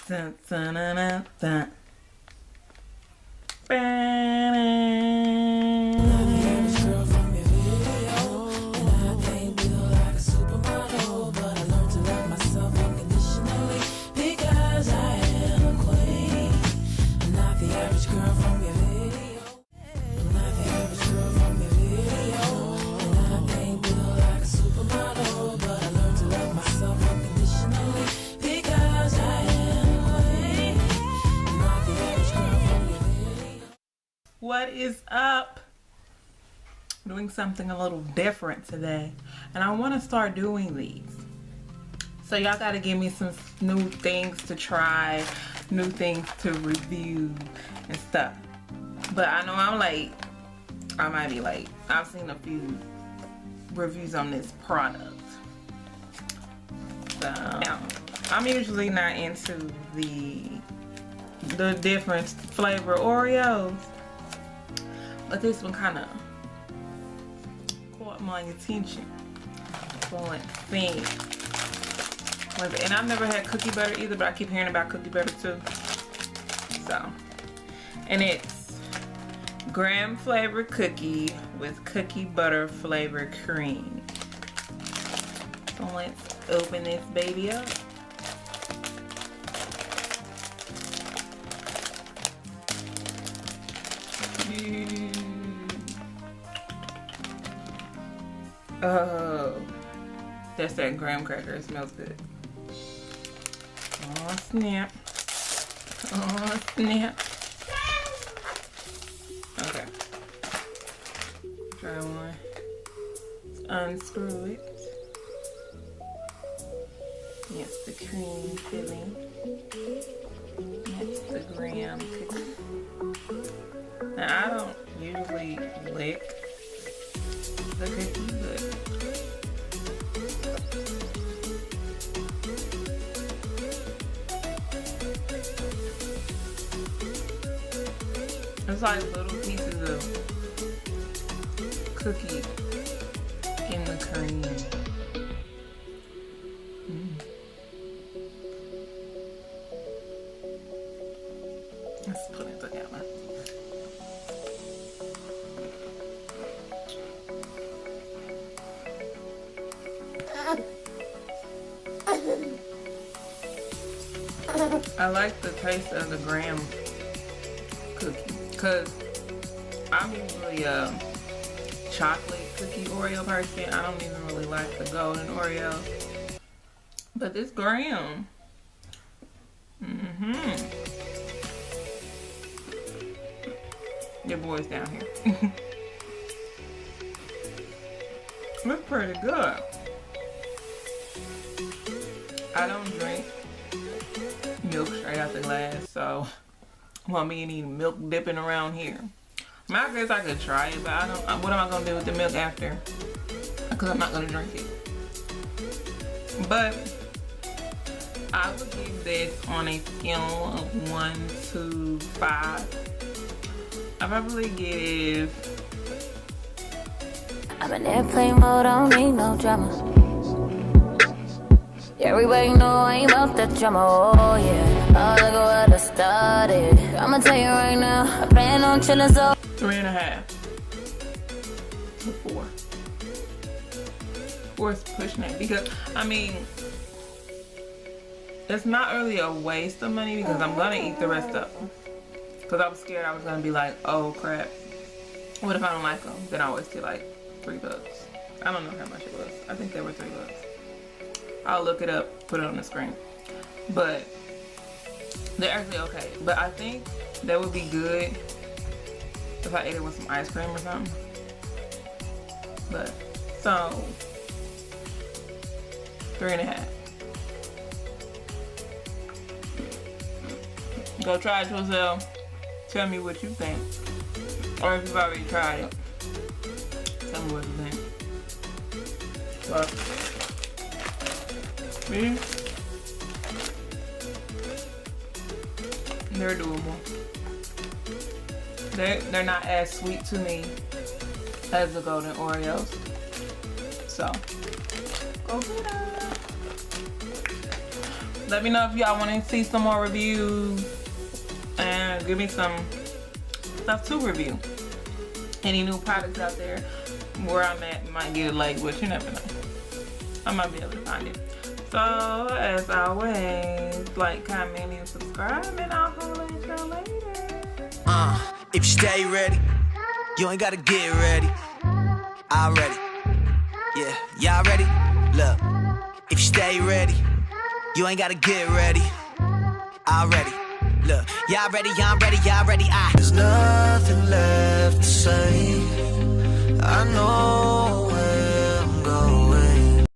Dun, dun, dun, dun, dun. What is up? Doing something a little different today, and I want to start doing these. So y'all gotta give me some new things to try, new things to review and stuff. But I know I'm late. I might be late. I've seen a few reviews on this product. So I'm usually not into the different flavor Oreos. But this one kind of caught my attention. So let's see. And I've never had cookie butter either, but I keep hearing about cookie butter too. So, and it's graham flavored cookie with cookie butter flavored cream. So let's open this baby up. Oh, that's that graham cracker. It smells good. Oh snap. Oh snap. Okay. Try one. Let's unscrew it. Yes, the cream filling. That's the graham cookie. Now I don't usually lick the cookie, but it's like little pieces of cookie in the cream. Let's put it together. I like the taste of the graham cookie because I'm usually a chocolate cookie Oreo person. I don't even really like the golden Oreo, but this graham, your boy's down here. It's pretty good. I don't drink milk straight out the glass, so want me any milk dipping around here. I guess I could try it, but I don't. What am I gonna do with the milk after? Because I'm not gonna drink it. But I would give this on a scale of 1 to 5. I probably give. I'm in airplane mode, I don't need no dramas. Everybody know I ain't about that drama, oh yeah. Oh, look at what I started. I'ma tell you right now, I plan on chillin' so 3.5 to 4. 4 is pushing it because I mean it's not really a waste of money because I'm gonna eat the rest of them. Because I was scared I was gonna be like, oh crap, what if I don't like them? Then I always get like $3. I don't know how much it was. I think they were $3. I'll look it up, put it on the screen. But they're actually okay. But I think that would be good if I ate it with some ice cream or something. But so 3.5. Go try it yourself. Tell me what you think. Or if you've already tried it, tell me what you think. But see? They're doable. They're not as sweet to me as the golden Oreos. So go get them. Let me know if y'all want to see some more reviews. And give me some stuff to review. Any new products out there. Where I'm at, might get a like, but you never know. I might be able to find it. So, as always, like, comment, and subscribe, and I'll holler at y'all later. If you stay ready, you ain't gotta get ready. I'm ready. Yeah, y'all ready? Look, if you stay ready, you ain't gotta get ready. I'm ready. Look, y'all ready, I'm ready, y'all ready. There's nothing left to say. I know